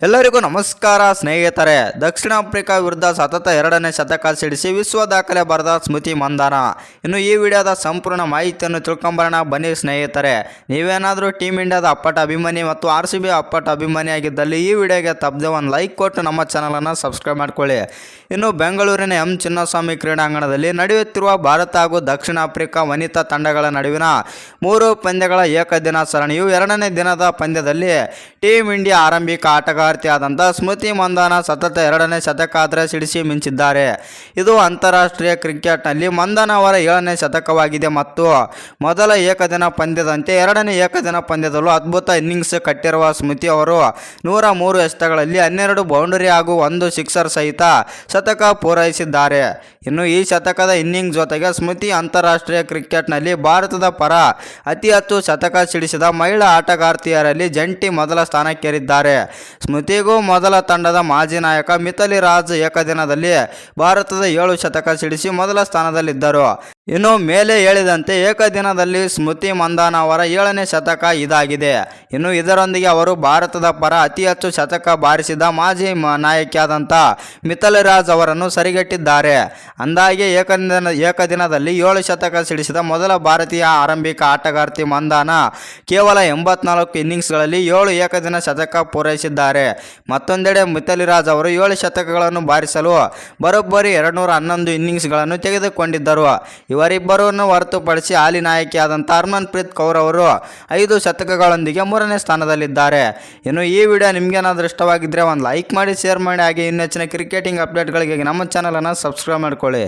ಎಲ್ಲರಿಗೂ ನಮಸ್ಕಾರ ಸ್ನೇಹಿತರೆ. ದಕ್ಷಿಣ ಆಫ್ರಿಕಾ ವಿರುದ್ಧ ಸತತ ಎರಡನೇ ಶತಕ ಸಿಡಿಸಿ ವಿಶ್ವ ದಾಖಲೆ ಬರೆದ ಸ್ಮೃತಿ ಮಂದಾನ. ಇನ್ನು ಈ ವಿಡಿಯೋದ ಸಂಪೂರ್ಣ ಮಾಹಿತಿಯನ್ನು ತಿಳ್ಕೊಂಬರೋಣ ಬನ್ನಿ ಸ್ನೇಹಿತರೆ. ನೀವೇನಾದರೂ ಟೀಮ್ ಇಂಡಿಯಾದ ಅಪ್ಪಟ ಅಭಿಮಾನಿ ಮತ್ತು RCB ಅಪ್ಪಟ ಅಭಿಮಾನಿ ಆಗಿದ್ದಲ್ಲಿ ಈ ವಿಡಿಯೋಗೆ ತಪ್ಪದೆ ಒಂದು ಲೈಕ್ ಕೊಟ್ಟು ನಮ್ಮ ಚಾನಲನ್ನು ಸಬ್ಸ್ಕ್ರೈಬ್ ಮಾಡ್ಕೊಳ್ಳಿ. ಇನ್ನು ಬೆಂಗಳೂರಿನ ಎಂ ಚಿನ್ನಸ್ವಾಮಿ ಕ್ರೀಡಾಂಗಣದಲ್ಲಿ ನಡೆಯುತ್ತಿರುವ ಭಾರತ ಹಾಗೂ ದಕ್ಷಿಣ ಆಫ್ರಿಕಾ ವನಿತಾ ತಂಡಗಳ ನಡುವಿನ 3 ಪಂದ್ಯಗಳ ಏಕದಿನ ಸರಣಿಯು ಎರಡನೇ ದಿನದ ಪಂದ್ಯದಲ್ಲಿ ಟೀಮ್ ಇಂಡಿಯಾ ಆರಂಭಿಕ ಆಟಗಾರ್ತಿಯಾದಂಥ ಸ್ಮೃತಿ ಮಂದಾನ ಸತತ ಎರಡನೇ ಶತಕಾದ್ರೆ ಸಿಡಿಸಿ ಮಿಂಚಿದ್ದಾರೆ. ಇದು ಅಂತಾರಾಷ್ಟ್ರೀಯ ಕ್ರಿಕೆಟ್ನಲ್ಲಿ ಮಂದಾನ ಅವರ 7ನೇ ಶತಕವಾಗಿದೆ ಮತ್ತು ಮೊದಲ ಏಕದಿನ ಪಂದ್ಯದಂತೆ ಎರಡನೇ ಏಕದಿನ ಪಂದ್ಯದಲ್ಲೂ ಅದ್ಭುತ ಇನ್ನಿಂಗ್ಸ್ ಕಟ್ಟಿರುವ ಸ್ಮೃತಿ ಅವರು 103 ಎಸೆತಗಳಲ್ಲಿ 12 ಬೌಂಡರಿ ಹಾಗೂ 1 ಸಿಕ್ಸರ್ ಸಹಿತ ಶತಕ ಪೂರೈಸಿದ್ದಾರೆ. ಇನ್ನು ಈ ಶತಕದ ಇನ್ನಿಂಗ್ಸ್ ಜೊತೆಗೆ ಸ್ಮೃತಿ ಅಂತಾರಾಷ್ಟ್ರೀಯ ಕ್ರಿಕೆಟ್ನಲ್ಲಿ ಭಾರತದ ಪರ ಅತಿ ಹೆಚ್ಚು ಶತಕ ಸಿಡಿಸಿದ ಮಹಿಳಾ ಆಟಗಾರ್ತಿಯರಲ್ಲಿ ಜಂಟಿ ಮೊದಲ ಸ್ಥಾನಕ್ಕೇರಿದ್ದಾರೆ. ಸ್ಮೃತಿಗೂ ಮೊದಲ ತಂಡದ ಮಾಜಿ ನಾಯಕ ಮಿಥಾಲಿ ರಾಜ್ ಏಕದಿನದಲ್ಲಿ ಭಾರತದ 7 ಶತಕ ಸಿಡಿಸಿ ಮೊದಲ ಸ್ಥಾನದಲ್ಲಿದ್ದರು. ಇನ್ನು ಮೇಲೆ ಹೇಳಿದಂತೆ ಏಕದಿನದಲ್ಲಿ ಸ್ಮೃತಿ ಮಂದಾನ ಅವರ 7ನೇ ಶತಕ ಇದಾಗಿದೆ. ಇನ್ನು ಇದರೊಂದಿಗೆ ಅವರು ಭಾರತದ ಪರ ಅತಿ ಹೆಚ್ಚು ಶತಕ ಬಾರಿಸಿದ ಮಾಜಿ ನಾಯಕಿಯಾದಂಥ ಮಿಥಾಲಿ ರಾಜ್ ಅವರನ್ನು ಸರಿಗಟ್ಟಿದ್ದಾರೆ. ಅಂದಾಗೆ ಏಕದಿನದಲ್ಲಿ 7 ಶತಕ ಸಿಡಿಸಿದ ಮೊದಲ ಭಾರತೀಯ ಆರಂಭಿಕ ಆಟಗಾರ್ತಿ ಮಂದಾನ ಕೇವಲ 84 ಇನ್ನಿಂಗ್ಸ್ಗಳಲ್ಲಿ 7 ಏಕದಿನ ಶತಕ ಪೂರೈಸಿದ್ದಾರೆ. ಮತ್ತೊಂದೆಡೆ ಮಿಥಾಲಿ ರಾಜ್ ಅವರು 7 ಶತಕಗಳನ್ನು ಬಾರಿಸಲು ಬರೋಬ್ಬರಿ 211 ಇನ್ನಿಂಗ್ಸ್ಗಳನ್ನು ತೆಗೆದುಕೊಂಡಿದ್ದರು. ಇವರಿಬ್ಬರನ್ನು ಹೊರತುಪಡಿಸಿ ಹಾಲಿ ನಾಯಕಿಯಾದಂಥ ಹರ್ಮನ್ಪ್ರೀತ್ ಕೌರ್ ಅವರು 5 ಶತಕಗಳೊಂದಿಗೆ 3ನೇ ಸ್ಥಾನದಲ್ಲಿದ್ದಾರೆ. ಇನ್ನು ಈ ವಿಡಿಯೋ ನಿಮಗೇನಾದರೂ ಇಷ್ಟವಾಗಿದ್ದರೆ ಒಂದು ಲೈಕ್ ಮಾಡಿ, ಶೇರ್ ಮಾಡಿ, ಹಾಗೆ ಇನ್ನೆಚ್ಚಿನ ಕ್ರಿಕೆಟಿಂಗ್ ಅಪ್ಡೇಟ್ಗಳಿಗೆ ನಮ್ಮ ಚಾನಲನ್ನು ಸಬ್ಸ್ಕ್ರೈಬ್ ಮಾಡ್ಕೊಳ್ಳಿ.